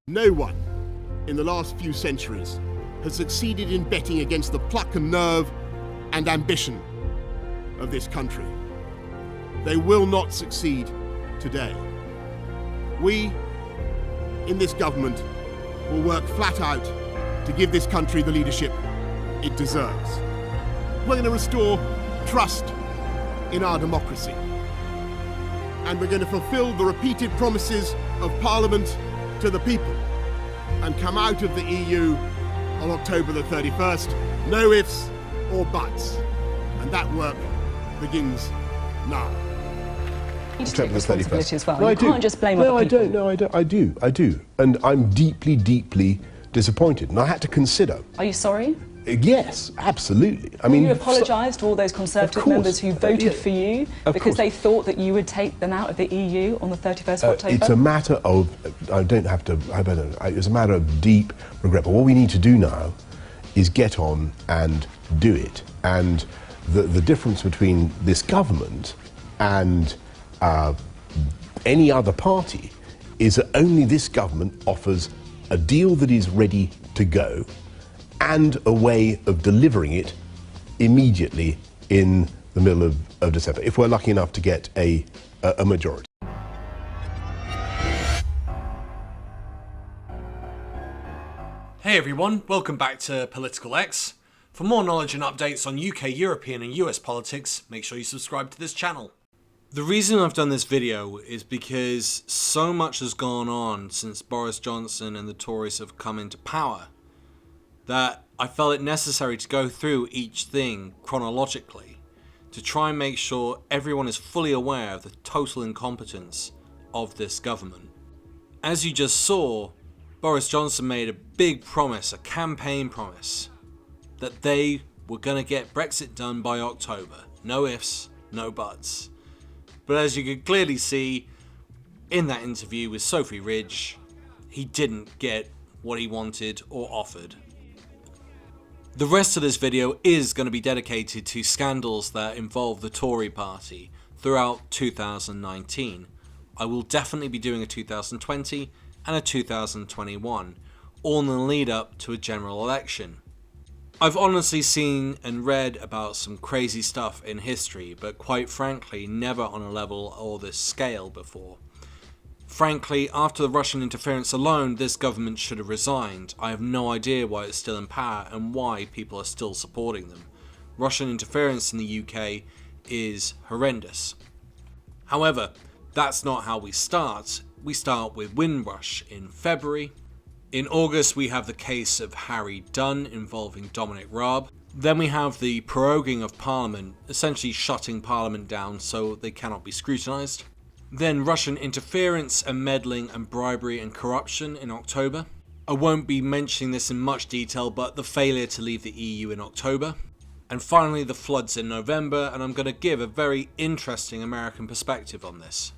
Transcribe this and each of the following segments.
No one in the last few centuries has succeeded in betting against the pluck and nerve and ambition of this country. They will not succeed today. We, in this government, will work flat out to give this country the leadership it deserves. We're going to restore trust in our democracy. And we're going to fulfill the repeated promises of Parliament to the people and come out of the EU on October the 31st. No ifs or buts. And that work begins now. You take responsibility as well. No, you can't just blame other people. No, I don't. I do. And I'm deeply, deeply disappointed. And I had to consider. Are you sorry? Yes, absolutely. I mean, you apologise to all those Conservative members who voted for you because they thought that you would take them out of the EU on the 31st of October? It's a matter of, it's a matter of deep regret. But what we need to do now is get on and do it. And the difference between this government and any other party is that only this government offers a deal that is ready to go and a way of delivering it immediately in the middle of December, if we're lucky enough to get a majority. Hey everyone, welcome back to Political X. For more knowledge and updates on UK, European and US politics, make sure you subscribe to this channel. The reason I've done this video is because so much has gone on since Boris Johnson and the Tories have come into power that I felt it necessary to go through each thing chronologically to try and make sure everyone is fully aware of the total incompetence of this government. As you just saw, Boris Johnson made a big promise, a campaign promise, that they were going to get Brexit done by October. No ifs, no buts. But as you could clearly see in that interview with Sophie Ridge, he didn't get what he wanted or offered. The rest of this video is going to be dedicated to scandals that involve the Tory party throughout 2019. I will definitely be doing a 2020 and a 2021, all in the lead up to a general election. I've honestly seen and read about some crazy stuff in history, but quite frankly never on a level or this scale before. Frankly, after the Russian interference alone, this government should have resigned. I have no idea why it's still in power and why people are still supporting them. Russian interference in the UK is horrendous. However, that's not how we start. We start with Windrush in February. In August, we have the case of Harry Dunn involving Dominic Raab. Then we have the proroguing of Parliament, essentially shutting Parliament down so they cannot be scrutinised. Then Russian interference and meddling and bribery and corruption in October. I won't be mentioning this in much detail, but the failure to leave the EU in October. And finally the floods in November, and I'm going to give a very interesting American perspective on this.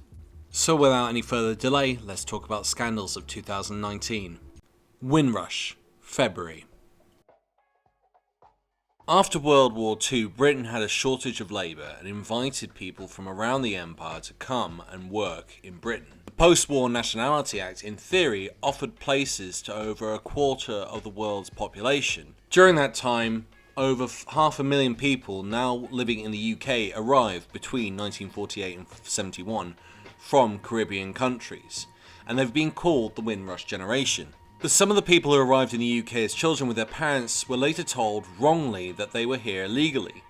So without any further delay, let's talk about scandals of 2019. Windrush, February. After World War II, Britain had a shortage of labour and invited people from around the empire to come and work in Britain. The Post-War Nationality Act, in theory, offered places to over a quarter of the world's population. During that time, over 500,000 people now living in the UK arrived between 1948 and 71 from Caribbean countries, and they've been called the Windrush generation. But some of the people who arrived in the UK as children with their parents were later told wrongly that they were here legally.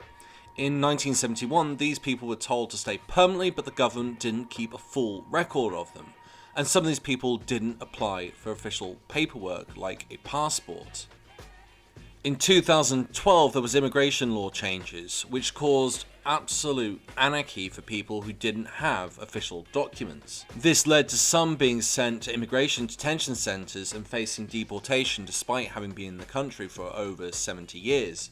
In 1971, these people were told to stay permanently, but the government didn't keep a full record of them. And some of these people didn't apply for official paperwork, like a passport. In 2012, there was immigration law changes, which caused absolute anarchy for people who didn't have official documents. This led to some being sent to immigration detention centres and facing deportation despite having been in the country for over 70 years.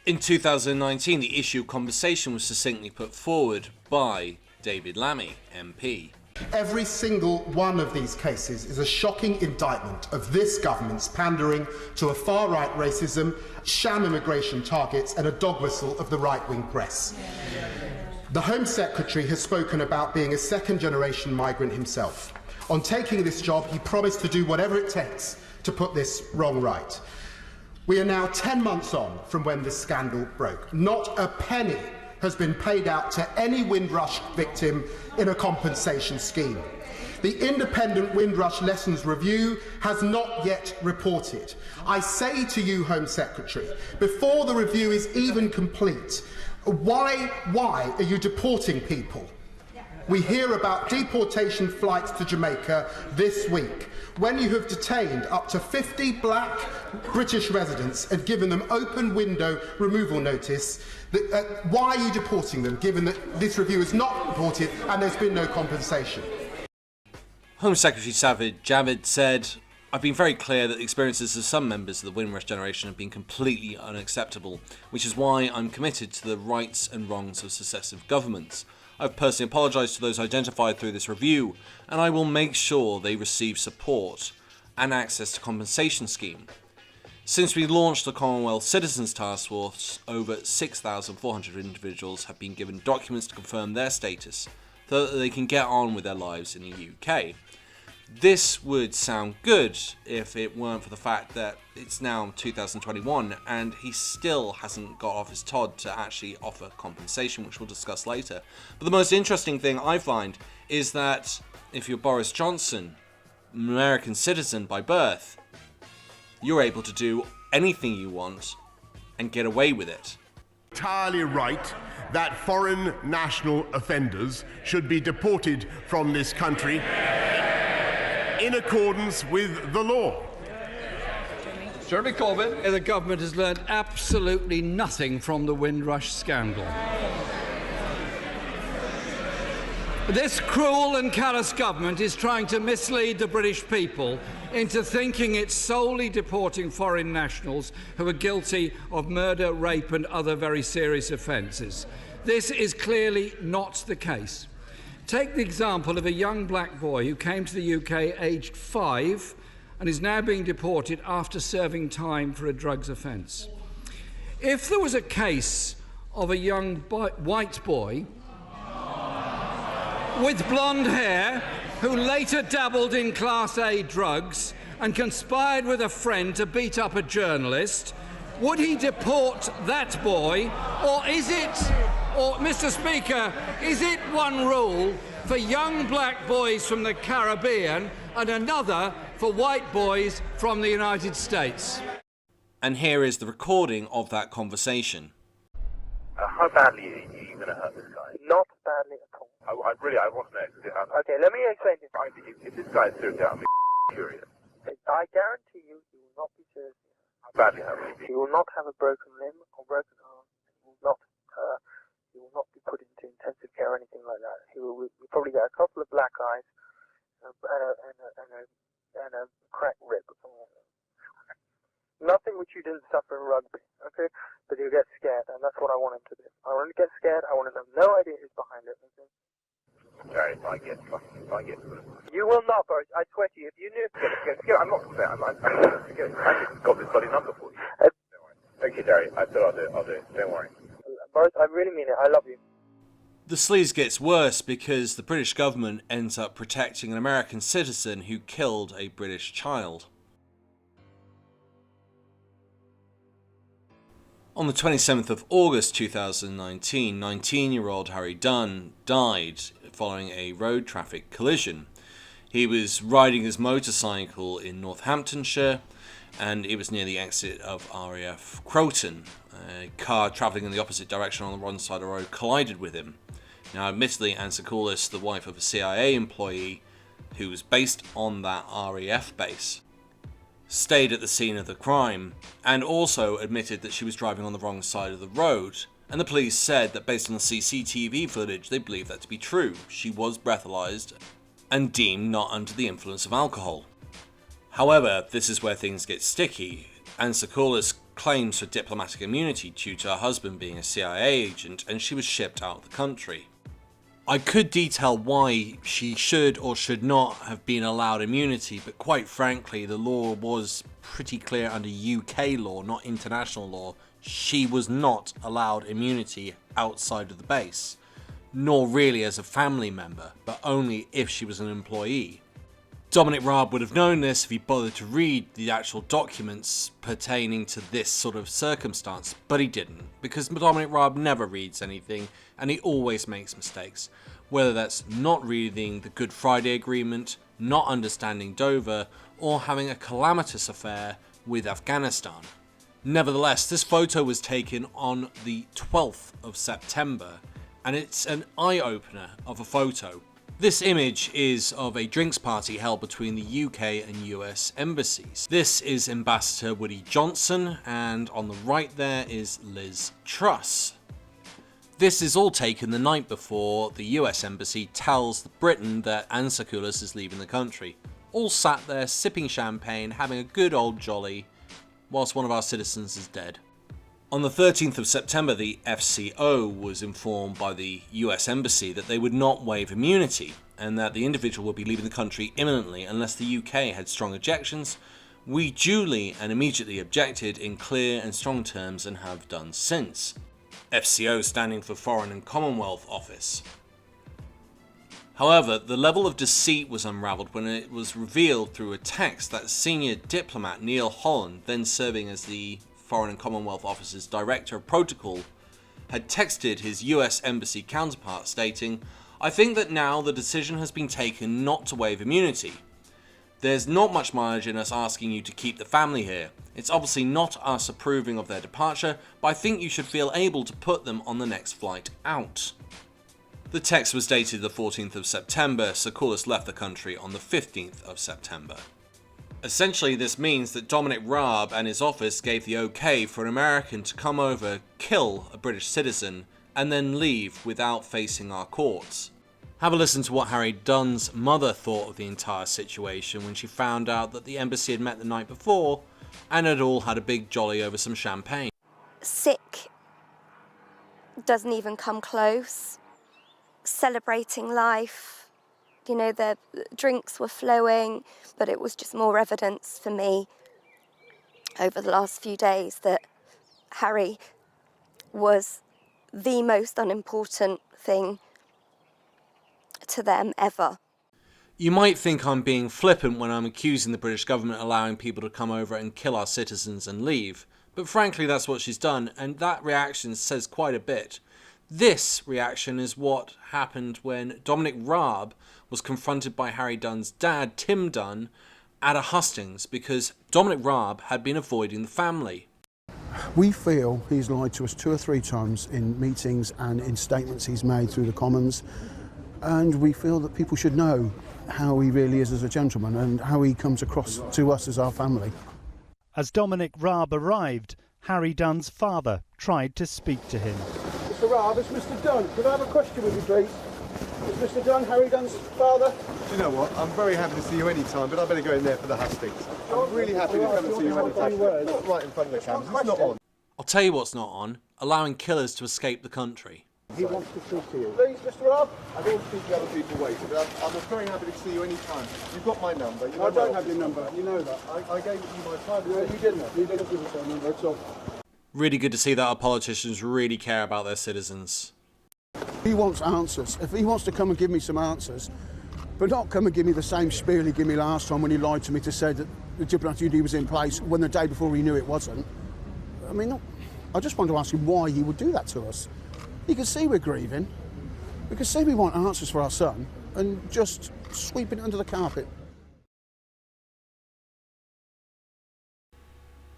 In 2019, the issue of compensation was succinctly put forward by David Lammy, MP. Every single one of these cases is a shocking indictment of this government's pandering to a far-right racism, sham immigration targets and a dog whistle of the right-wing press. The Home Secretary has spoken about being a second-generation migrant himself. On taking this job, he promised to do whatever it takes to put this wrong right. We are now 10 months on from when this scandal broke. Not a penny has been paid out to any Windrush victim in a compensation scheme. The independent Windrush Lessons Review has not yet reported. I say to you, Home Secretary, before the review is even complete, why are you deporting people? We hear about deportation flights to Jamaica this week, when you have detained up to 50 black British residents and given them open window removal notice. Why are you deporting them, given that this review is not reported and there's been no compensation? Home Secretary Javid said, "I've been very clear that the experiences of some members of the Windrush generation have been completely unacceptable, which is why I'm committed to the rights and wrongs of successive governments. I've personally apologised to those identified through this review, and I will make sure they receive support and access to compensation scheme. Since we launched the Commonwealth Citizens Task Force, over 6,400 individuals have been given documents to confirm their status so that they can get on with their lives in the UK. This would sound good if it weren't for the fact that it's now 2021 and he still hasn't got off his Todd to actually offer compensation, which we'll discuss later. But the most interesting thing I find is that if you're Boris Johnson, an American citizen by birth, you're able to do anything you want and get away with it. Entirely right that foreign national offenders should be deported from this country in accordance with the law. Jeremy Corbyn. The government has learned absolutely nothing from the Windrush scandal. This cruel and callous government is trying to mislead the British people into thinking it's solely deporting foreign nationals who are guilty of murder, rape and other very serious offences. This is clearly not the case. Take the example of a young black boy who came to the UK aged 5 and is now being deported after serving time for a drugs offence. If there was a case of a young white boy with blonde hair who later dabbled in Class A drugs and conspired with a friend to beat up a journalist, would he deport that boy, or is it, Mr. Speaker, is it one rule for young black boys from the Caribbean and another for white boys from the United States? And here is the recording of that conversation. How badly are you going to hurt this guy? Not badly at all. I want to know. Okay, let me explain this. If this guy is seriously, I'm curious. I guarantee you, he will not be serious. How badly hurt will he be? He will not have a broken limb or broken arm. He will not be put into intensive care or anything like that. He will probably get a couple of black eyes and a cracked rib or something like that. Nothing which you didn't suffer in rugby, okay? But he'll get scared, and that's what I want him to do. I want him to get scared. I want him to have no idea who's behind it. Okay? Sorry, if I get You will not, Boris. I swear to you. If you knew... I'm not scared. I just got this bloody number for you. Don't worry. Okay, Derry. I said I'll do it. Don't worry. Boris, I really mean it. I love you. The sleaze gets worse because the British government ends up protecting an American citizen who killed a British child. On the 27th of August 2019, 19-year-old Harry Dunn died following a road traffic collision. He was riding his motorcycle in Northamptonshire and it was near the exit of RAF Croton. A car travelling in the opposite direction on the wrong side of the road collided with him. Now, admittedly, Anne Secoulis, the wife of a CIA employee who was based on that RAF base, stayed at the scene of the crime and also admitted that she was driving on the wrong side of the road. And the police said that based on the CCTV footage, they believe that to be true. She was breathalyzed and deemed not under the influence of alcohol. However, this is where things get sticky. Anne Secoulis claims for diplomatic immunity due to her husband being a CIA agent, and she was shipped out of the country. I could detail why she should or should not have been allowed immunity, but quite frankly, the law was pretty clear under UK law, not international law. She was not allowed immunity outside of the base, nor really as a family member, but only if she was an employee. Dominic Raab would have known this if he bothered to read the actual documents pertaining to this sort of circumstance, but he didn't, because Dominic Raab never reads anything and he always makes mistakes, whether that's not reading the Good Friday Agreement, not understanding Dover, or having a calamitous affair with Afghanistan. Nevertheless, this photo was taken on the 12th of September, and it's an eye-opener of a photo. This image is of a drinks party held between the UK and US embassies. This is Ambassador Woody Johnson, and on the right there is Liz Truss. This is all taken the night before the US embassy tells Britain that Anne Sakoulas is leaving the country. All sat there sipping champagne, having a good old jolly, whilst one of our citizens is dead. On the 13th of September, the FCO was informed by the US Embassy that they would not waive immunity and that the individual would be leaving the country imminently unless the UK had strong objections. We duly and immediately objected in clear and strong terms and have done since. FCO standing for Foreign and Commonwealth Office. However, the level of deceit was unravelled when it was revealed through a text that senior diplomat Neil Holland, then serving as the Foreign and Commonwealth Office's Director of Protocol, had texted his US Embassy counterpart stating, "I think that now the decision has been taken not to waive immunity. There's not much mileage in us asking you to keep the family here. It's obviously not us approving of their departure, but I think you should feel able to put them on the next flight out." The text was dated the 14th of September, Sakoulas left the country on the 15th of September. Essentially, this means that Dominic Raab and his office gave the okay for an American to come over, kill a British citizen, and then leave without facing our courts. Have a listen to what Harry Dunn's mother thought of the entire situation when she found out that the embassy had met the night before and had all had a big jolly over some champagne. Sick doesn't even come close. Celebrating life. You know, the drinks were flowing, but it was just more evidence for me over the last few days that Harry was the most unimportant thing to them ever. You might think I'm being flippant when I'm accusing the British government of allowing people to come over and kill our citizens and leave, but frankly that's what she's done, and that reaction says quite a bit. This reaction is what happened when Dominic Raab was confronted by Harry Dunn's dad, Tim Dunn, at a hustings because Dominic Raab had been avoiding the family. We feel he's lied to us 2 or 3 times in meetings and in statements he's made through the Commons, and we feel that people should know how he really is as a gentleman and how he comes across to us as our family. As Dominic Raab arrived, Harry Dunn's father tried to speak to him. Mr. Raab, it's Mr. Dunn. Could I have a question with you, please? Is Mr. Dunn Harry Dunn's father? Do you know what? I'm very happy to see you any time, but I better go in there for the hustings. I'm really happy to come and see you any time. Not right in front of the cameras. It's not on. I'll tell you what's not on: allowing killers to escape the country. He wants to speak to you. Please, Mr. Raab. I don't want to keep the other people waiting, but I'm very happy to see you any time. You've got my number. I don't have your number. You know that. I gave you my private. No, you didn't. You didn't give us your number at all. Really good to see that our politicians really care about their citizens. He wants answers. If he wants to come and give me some answers, but not come and give me the same spiel he gave me last time when he lied to me to say that the diplomatic duty was in place when the day before he knew it wasn't. I mean, I just want to ask him why he would do that to us. He can see we're grieving. We can see we want answers for our son and just sweeping it under the carpet.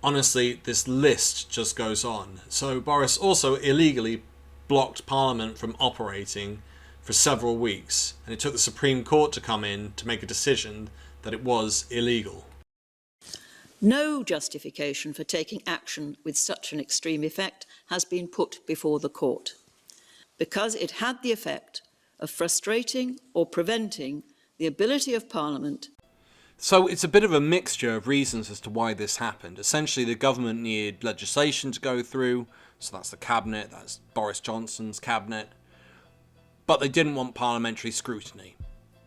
Honestly, this list just goes on. So Boris also illegally blocked Parliament from operating for several weeks, and it took the Supreme Court to come in to make a decision that it was illegal. No justification for taking action with such an extreme effect has been put before the court, because it had the effect of frustrating or preventing the ability of Parliament. So it's a bit of a mixture of reasons as to why this happened. Essentially, the government needed legislation to go through, so that's the cabinet, that's Boris Johnson's cabinet, but they didn't want parliamentary scrutiny.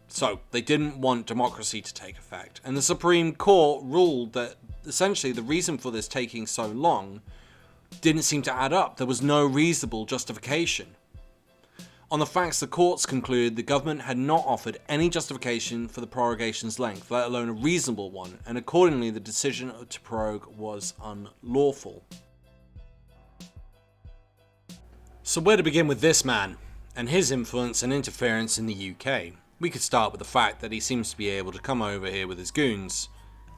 So they didn't want democracy to take effect. And the Supreme Court ruled that essentially the reason for this taking so long didn't seem to add up. There was no reasonable justification. On the facts, the courts concluded the government had not offered any justification for the prorogation's length, let alone a reasonable one, and accordingly the decision to prorogue was unlawful. So where to begin with this man, and his influence and interference in the UK? We could start with the fact that he seems to be able to come over here with his goons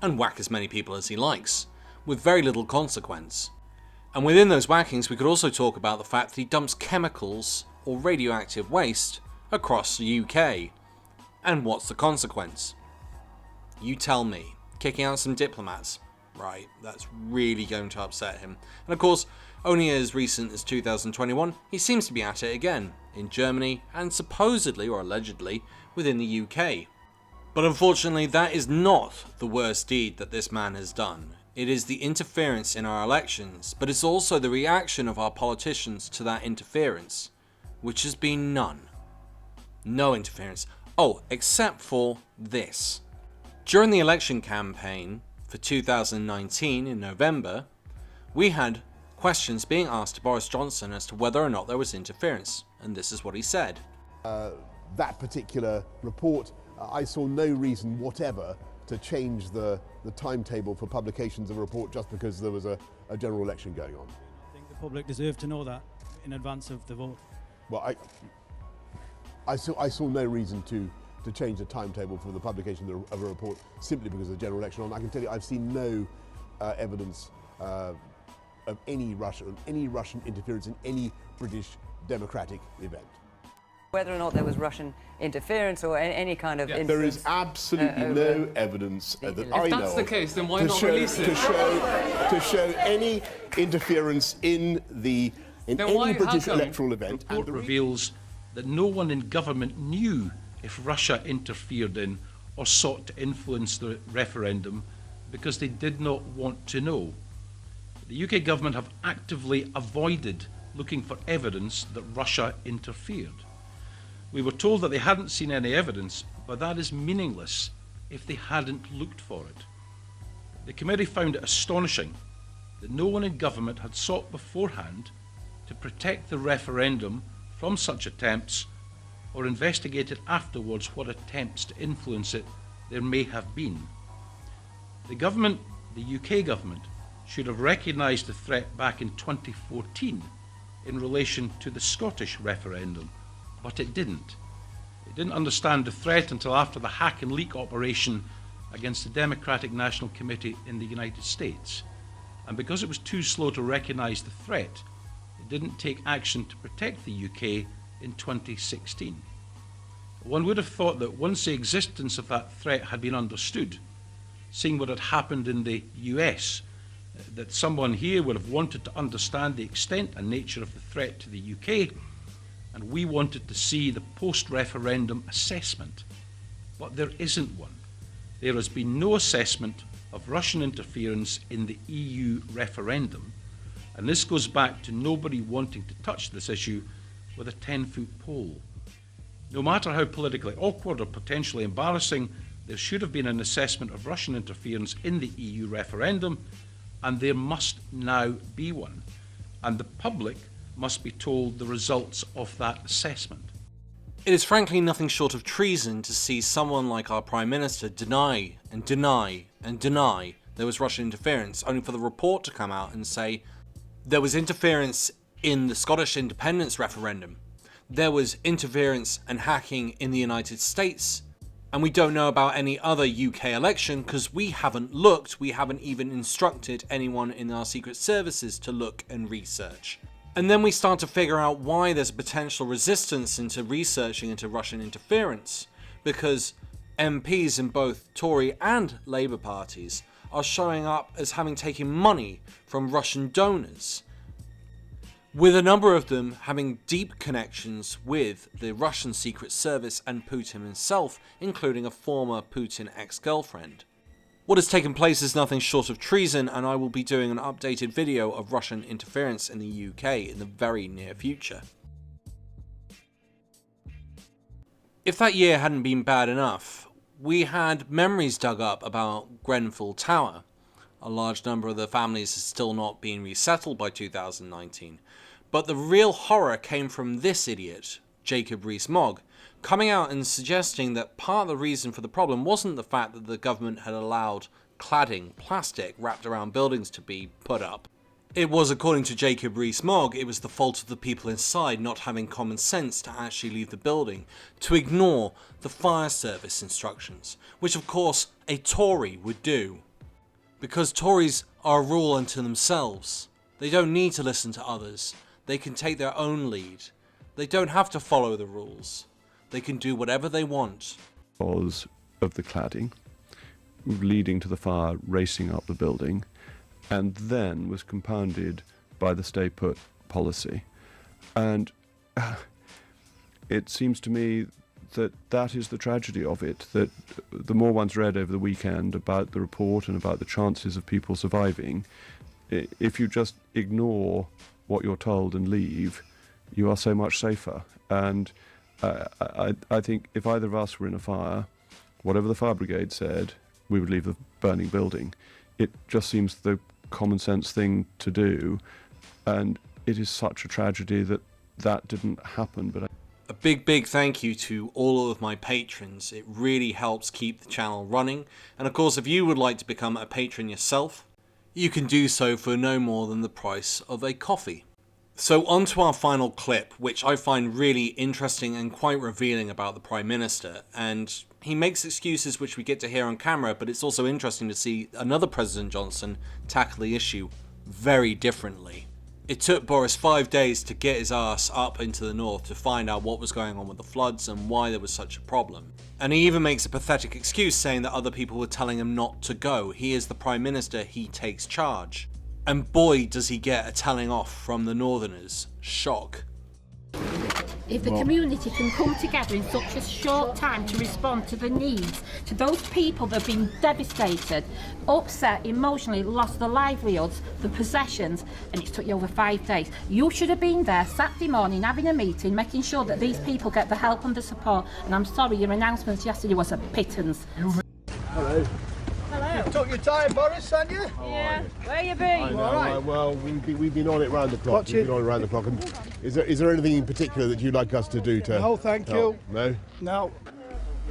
and whack as many people as he likes, with very little consequence. And within those whackings we could also talk about the fact that he dumps chemicals or radioactive waste across the UK. And what's the consequence? You tell me. Kicking out some diplomats. Right, that's really going to upset him. And of course, only as recent as 2021, he seems to be at it again, in Germany and supposedly or allegedly within the UK. But unfortunately, that is not the worst deed that this man has done. It is the interference in our elections, but it's also the reaction of our politicians to that interference, which has been none. No interference. Oh, except for this. During the election campaign for 2019 in November, we had questions being asked to Boris Johnson as to whether or not there was interference, and this is what he said. That particular report, I saw no reason whatever to change the timetable for publications of a report just because there was a general election going on. I think the public deserve to know that in advance of the vote. Well, I saw no reason to change the timetable for the publication of a report simply because of the general election on. I can tell you I've seen no evidence of any Russian interference in any British democratic event. Whether or not there was Russian interference or any kind of influence. There is absolutely no evidence that I know If that's the case, then why not release it? To show any interference in any British electoral event. The report reveals that no one in government knew if Russia interfered in or sought to influence the referendum because they did not want to know. The UK government have actively avoided looking for evidence that Russia interfered. We were told that they hadn't seen any evidence, but that is meaningless if they hadn't looked for it. The committee found it astonishing that no one in government had sought beforehand to protect the referendum from such attempts or investigated afterwards what attempts to influence it there may have been. The government, the UK government, should have recognised the threat back in 2014 in relation to the Scottish referendum, but it didn't. It didn't understand the threat until after the hack and leak operation against the Democratic National Committee in the United States. And because it was too slow to recognise the threat, it didn't take action to protect the UK in 2016. One would have thought that once the existence of that threat had been understood, seeing what had happened in the US, that someone here would have wanted to understand the extent and nature of the threat to the UK, and we wanted to see the post-referendum assessment. But there isn't one. There has been no assessment of Russian interference in the EU referendum, and this goes back to nobody wanting to touch this issue with a 10-foot pole. No matter how politically awkward or potentially embarrassing, there should have been an assessment of Russian interference in the EU referendum, and there must now be one. And the public must be told the results of that assessment. It is frankly nothing short of treason to see someone like our Prime Minister deny and deny and deny there was Russian interference, only for the report to come out and say there was interference in the Scottish independence referendum, there was interference and hacking in the United States, and we don't know about any other UK election because we haven't looked, we haven't even instructed anyone in our secret services to look and research. And then we start to figure out why there's potential resistance into researching into Russian interference, because MPs in both Tory and Labour parties are showing up as having taken money from Russian donors, with a number of them having deep connections with the Russian Secret Service and Putin himself, including a former Putin ex-girlfriend. What has taken place is nothing short of treason, and I will be doing an updated video of Russian interference in the UK in the very near future. If that year hadn't been bad enough, we had memories dug up about Grenfell Tower. A large number of the families has still not been resettled by 2019. But the real horror came from this idiot, Jacob Rees-Mogg, coming out and suggesting that part of the reason for the problem wasn't the fact that the government had allowed cladding, plastic, wrapped around buildings to be put up. It was, according to Jacob Rees-Mogg, it was the fault of the people inside not having common sense to actually leave the building, to ignore the fire service instructions, which of course a Tory would do. Because Tories are a rule unto themselves. They don't need to listen to others. They can take their own lead. They don't have to follow the rules. They can do whatever they want. Because of the cladding, leading to the fire racing up the building, and then was compounded by the stay put policy. And it seems to me that that is the tragedy of it, that the more one's read over the weekend about the report and about the chances of people surviving, if you just ignore what you're told and leave, you are so much safer. And I think if either of us were in a fire, whatever the fire brigade said, we would leave the burning building. It just seems the common sense thing to do, and it is such a tragedy that that didn't happen. But a big thank you to all of my patrons. It really helps keep the channel running. And of course, if you would like to become a patron yourself, you can do so for no more than the price of a coffee. So on to our final clip, which I find really interesting and quite revealing about the Prime Minister. And he makes excuses which we get to hear on camera, but it's also interesting to see another President Johnson tackle the issue very differently. It took Boris 5 days to get his ass up into the north to find out what was going on with the floods and why there was such a problem. And he even makes a pathetic excuse saying that other people were telling him not to go. He is the Prime Minister, he takes charge. And boy does he get a telling off from the Northerners. Shock. If the community can come together in such a short time to respond to the needs, to those people that have been devastated, upset, emotionally, lost their livelihoods, their possessions, and it's took you over 5 days. You should have been there Saturday morning having a meeting, making sure that these people get the help and the support. And I'm sorry, your announcements yesterday was a pittance. Hello. Hello. You took your time, Boris, haven't you? Yeah. Where you been? All right. Well, we've been on it round the clock. We've been on it round the clock. And is there anything in particular that you'd like us to do to No, thank help? you. No? No.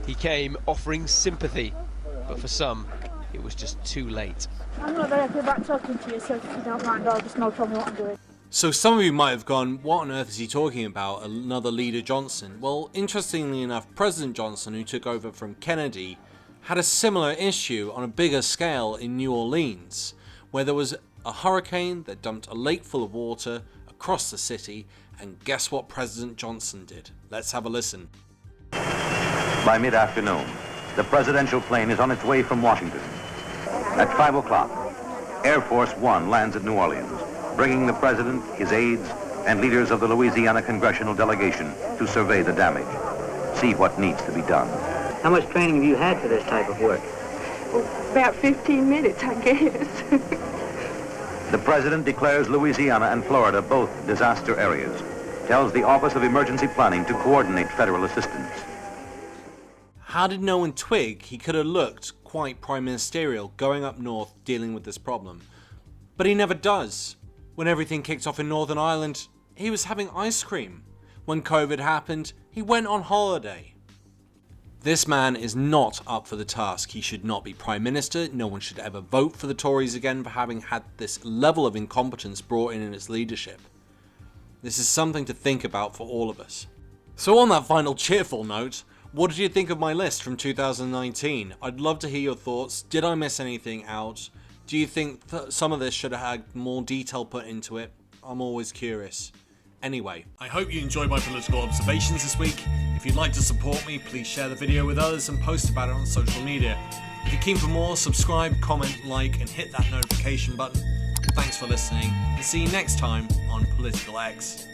He came offering sympathy, but for some, it was just too late. I'm not very happy about talking to you, so if you don't mind, I'll just tell me what I'm doing. So some of you might have gone, what on earth is he talking about? Another leader Johnson? Well, interestingly enough, President Johnson, who took over from Kennedy, had a similar issue on a bigger scale in New Orleans, where there was a hurricane that dumped a lake full of water across the city, and guess what President Johnson did? Let's have a listen. By mid-afternoon, the presidential plane is on its way from Washington. At 5 o'clock, Air Force One lands at New Orleans, bringing the president, his aides, and leaders of the Louisiana congressional delegation to survey the damage, see what needs to be done. How much training have you had for this type of work? About 15 minutes, I guess. The president declares Louisiana and Florida both disaster areas, tells the Office of Emergency Planning to coordinate federal assistance. How did no one twig he could have looked quite prime ministerial going up north dealing with this problem? But he never does. When everything kicked off in Northern Ireland, he was having ice cream. When COVID happened, he went on holiday. This man is not up for the task. He should not be Prime Minister. No one should ever vote for the Tories again for having had this level of incompetence brought in its leadership. This is something to think about for all of us. So on that final cheerful note, what did you think of my list from 2019? I'd love to hear your thoughts. Did I miss anything out? Do you think some of this should have had more detail put into it? I'm always curious. Anyway, I hope you enjoyed my political observations this week. If you'd like to support me, please share the video with others and post about it on social media. If you're keen for more, subscribe, comment, like, and hit that notification button. Thanks for listening, and see you next time on Political X.